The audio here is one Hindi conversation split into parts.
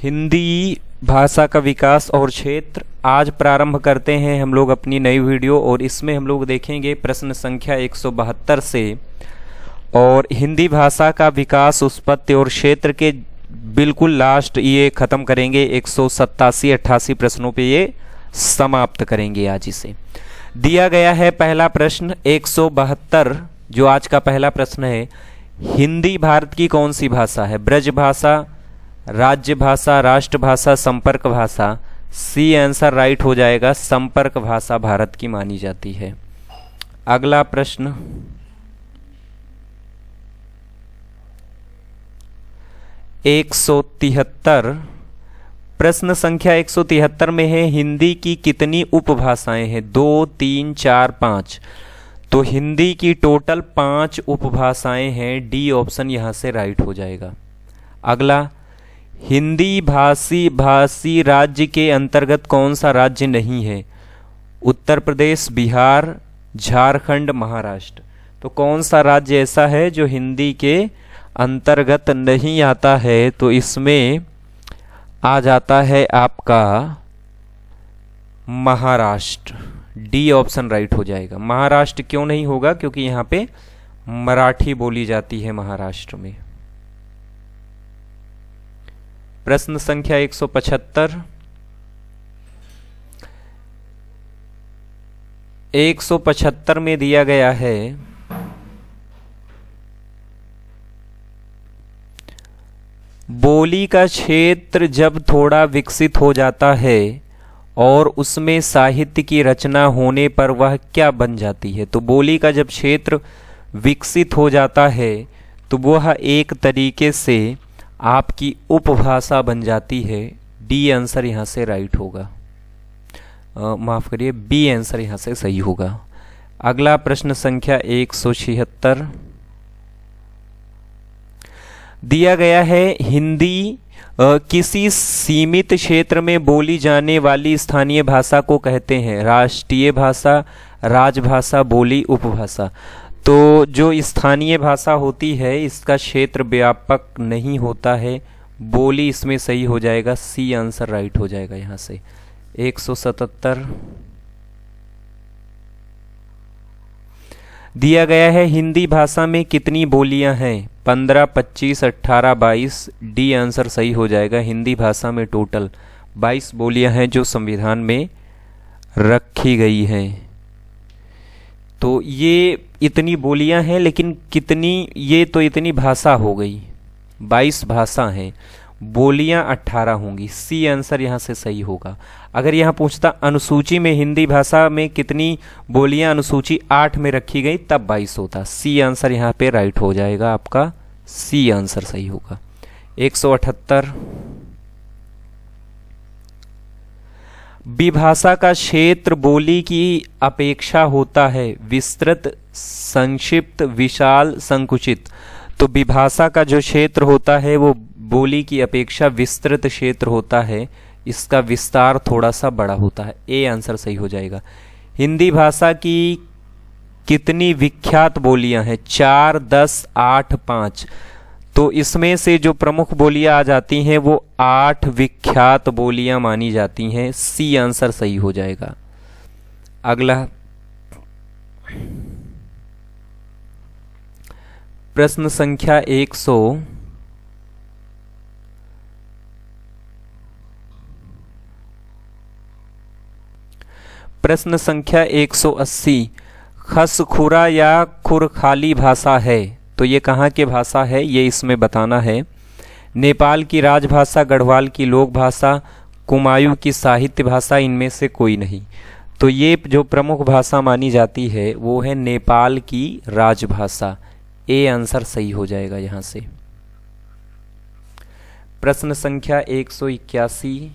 हिंदी भाषा का विकास और क्षेत्र। आज प्रारंभ करते हैं हम लोग अपनी नई वीडियो और इसमें हम लोग देखेंगे प्रश्न संख्या 172 से और हिंदी भाषा का विकास, उत्पत्ति और क्षेत्र के बिल्कुल लास्ट ये ख़त्म करेंगे। 187-88 प्रश्नों पे ये समाप्त करेंगे आज इसे। दिया गया है पहला प्रश्न 172 जो आज का पहला प्रश्न है। हिंदी भारत की कौन सी भाषा है? ब्रज भाषा, राज्य भाषा, राष्ट्रभाषा, संपर्क भाषा। सी आंसर राइट हो जाएगा, संपर्क भाषा भारत की मानी जाती है। अगला प्रश्न 173, प्रश्न संख्या 173 में है हिंदी की कितनी उपभाषाएं हैं? 2, 3, 4, 5। तो हिंदी की टोटल 5 उपभाषाएं हैं। डी ऑप्शन यहां से राइट हो जाएगा। अगला, हिंदी भाषी राज्य के अंतर्गत कौन सा राज्य नहीं है? उत्तर प्रदेश, बिहार, झारखंड, महाराष्ट्र। तो कौन सा राज्य ऐसा है जो हिंदी के अंतर्गत नहीं आता है? तो इसमें आ जाता है आपका महाराष्ट्र। डी ऑप्शन राइट हो जाएगा। महाराष्ट्र क्यों नहीं होगा? क्योंकि यहाँ पे मराठी बोली जाती है महाराष्ट्र में। प्रश्न संख्या 175, 175 में दिया गया है बोली का क्षेत्र जब थोड़ा विकसित हो जाता है और उसमें साहित्य की रचना होने पर वह क्या बन जाती है? तो बोली का जब क्षेत्र विकसित हो जाता है तो वह एक तरीके से आपकी उपभाषा बन जाती है। डी आंसर यहाँ से राइट होगा, माफ करिए, बी आंसर यहाँ से सही होगा। अगला प्रश्न संख्या 176 दिया गया है हिंदी किसी सीमित क्षेत्र में बोली जाने वाली स्थानीय भाषा को कहते हैं? राष्ट्रीय भाषा, राजभाषा, बोली, उपभाषा। तो जो स्थानीय भाषा होती है इसका क्षेत्र व्यापक नहीं होता है। बोली इसमें सही हो जाएगा, सी आंसर राइट हो जाएगा यहाँ से। 177 दिया गया है हिंदी भाषा में कितनी बोलियां हैं? 15, 25, 18, 22। डी आंसर सही हो जाएगा। हिंदी भाषा में टोटल 22 बोलियां हैं जो संविधान में रखी गई हैं। तो ये इतनी बोलियां हैं, लेकिन कितनी, ये तो इतनी भाषा हो गई, 22 भाषा हैं, बोलियां 18 होंगी। सी आंसर यहाँ से सही होगा। अगर यहाँ पूछता अनुसूची में हिंदी भाषा में कितनी बोलियां अनुसूची 8 में रखी गई तब 22 होता। सी आंसर यहाँ पे राइट हो जाएगा आपका, सी आंसर सही होगा। 178 विभाषा का क्षेत्र बोली की अपेक्षा होता है विस्तृत, संक्षिप्त, विशाल, संकुचित। तो विभाषा का जो क्षेत्र होता है वो बोली की अपेक्षा विस्तृत क्षेत्र होता है, इसका विस्तार थोड़ा सा बड़ा होता है। ए आंसर सही हो जाएगा। हिंदी भाषा की कितनी विख्यात बोलियां हैं? 4, 10, 8, 5। तो इसमें से जो प्रमुख बोलियां आ जाती हैं वो 8 विख्यात बोलियां मानी जाती हैं। सी आंसर सही हो जाएगा। अगला प्रश्न संख्या 100 प्रश्न संख्या 180 खसखुरा या खुरखाली भाषा है? तो ये कहाँ की भाषा है ये इसमें बताना है। नेपाल की राजभाषा, गढ़वाल की लोक भाषा, कुमायूं की साहित्य भाषा, इनमें से कोई नहीं। तो ये जो प्रमुख भाषा मानी जाती है वो है नेपाल की राजभाषा। ए आंसर सही हो जाएगा यहाँ से। प्रश्न संख्या 181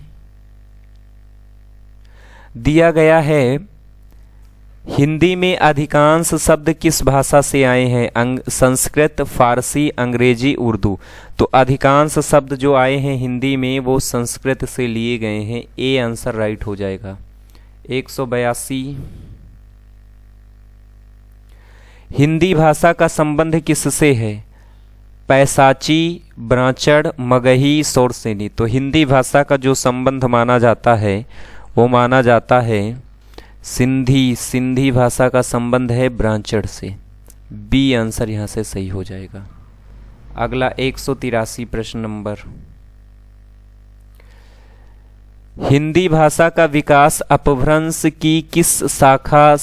दिया गया है हिंदी में अधिकांश शब्द किस भाषा से आए हैं? संस्कृत, फारसी, अंग्रेजी, उर्दू। तो अधिकांश शब्द जो आए हैं हिंदी में वो संस्कृत से लिए गए हैं। ए आंसर राइट हो जाएगा। 182 हिंदी भाषा का संबंध किससे है? पैसाची, ब्रांचड़, मगही, शौरसेनी। तो हिंदी भाषा का जो संबंध माना जाता है वो माना जाता है सिंधी भाषा का संबंध है ब्रांचड़ से। बी आंसर यहाँ से सही हो जाएगा। अगला 183 प्रश्न नंबर, हिंदी भाषा का विकास अपभ्रंश की किस शाखा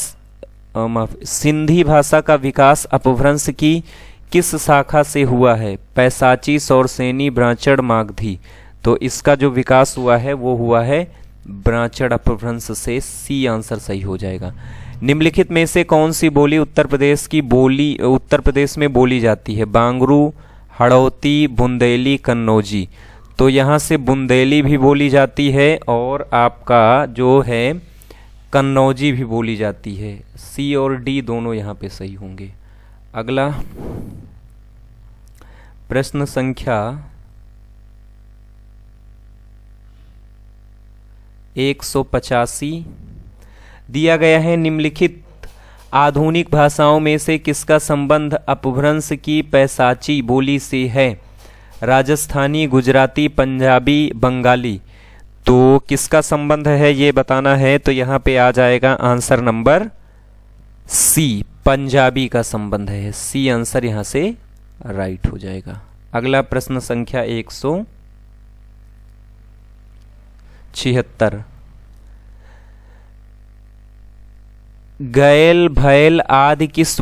सिंधी भाषा का विकास अपभ्रंश की किस शाखा से हुआ है? पैसाची, शौरसेनी, ब्रांचड़, मागधी। तो इसका जो विकास हुआ है वो हुआ है ब्रांचड़ अपभ्रंश से। सी आंसर सही हो जाएगा। निम्नलिखित में से कौन सी बोली उत्तर प्रदेश में बोली जाती है? बांगरू, हड़ौती, बुंदेली, कन्नौजी। तो यहाँ से बुंदेली भी बोली जाती है और आपका जो है कन्नौजी भी बोली जाती है। सी और डी दोनों यहाँ पे सही होंगे। अगला प्रश्न संख्या 185 दिया गया है, निम्नलिखित आधुनिक भाषाओं में से किसका संबंध अपभ्रंश की पैसाची बोली से है? राजस्थानी, गुजराती, पंजाबी, बंगाली। तो किसका संबंध है ये बताना है, तो यहाँ पे आ जाएगा आंसर नंबर सी, पंजाबी का संबंध है। सी आंसर यहाँ से राइट हो जाएगा। अगला प्रश्न संख्या 176, गैल, भैल आदि किस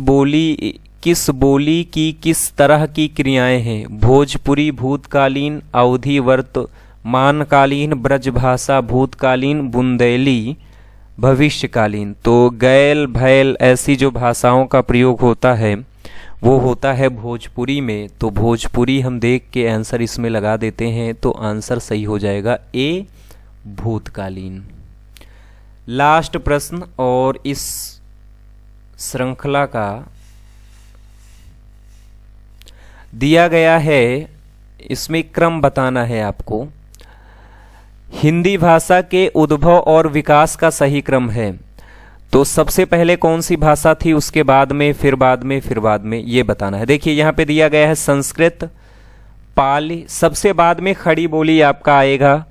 बोली की किस तरह की क्रियाएं हैं? भोजपुरी भूतकालीन, अवधी वर्तमानकालीन, ब्रजभाषा भूतकालीन, बुंदेली भविष्यकालीन। तो गैल, भैल ऐसी जो भाषाओं का प्रयोग होता है वो होता है भोजपुरी में। तो भोजपुरी हम देख के आंसर इसमें लगा देते हैं, तो आंसर सही हो जाएगा ए, भूतकालीन। लास्ट प्रश्न और इस श्रृंखला का दिया गया है, इसमें क्रम बताना है आपको। हिंदी भाषा के उद्भव और विकास का सही क्रम है। तो सबसे पहले कौन सी भाषा थी, उसके बाद में, फिर बाद में, फिर बाद में, ये बताना है। देखिए यहाँ पे दिया गया है संस्कृत, पाली, सबसे बाद में खड़ी बोली आपका आएगा।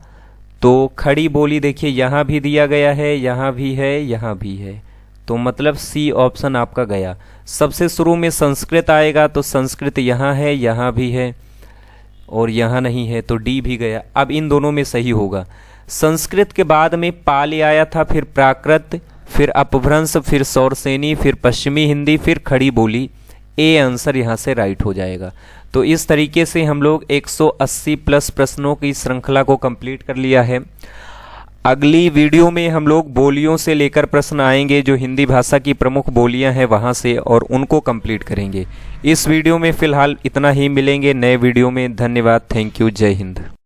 तो खड़ी बोली देखिए यहाँ भी दिया गया है, यहाँ भी है, यहाँ भी है। तो मतलब सी ऑप्शन आपका गया। सबसे शुरू में संस्कृत आएगा, तो संस्कृत यहाँ है, यहाँ भी है और यहाँ नहीं है, तो डी भी गया। अब इन दोनों में सही होगा। संस्कृत के बाद में पाली आया था, फिर प्राकृत, फिर अपभ्रंश, फिर शौरसेनी, फिर पश्चिमी हिंदी, फिर खड़ी बोली। ए आंसर यहाँ से राइट हो जाएगा। तो इस तरीके से हम लोग 180 प्लस प्रश्नों की श्रृंखला को कंप्लीट कर लिया है। अगली वीडियो में हम लोग बोलियों से लेकर प्रश्न आएंगे, जो हिंदी भाषा की प्रमुख बोलियां हैं वहां से, और उनको कंप्लीट करेंगे। इस वीडियो में फिलहाल इतना ही, मिलेंगे नए वीडियो में। धन्यवाद, थैंक यू, जय हिंद।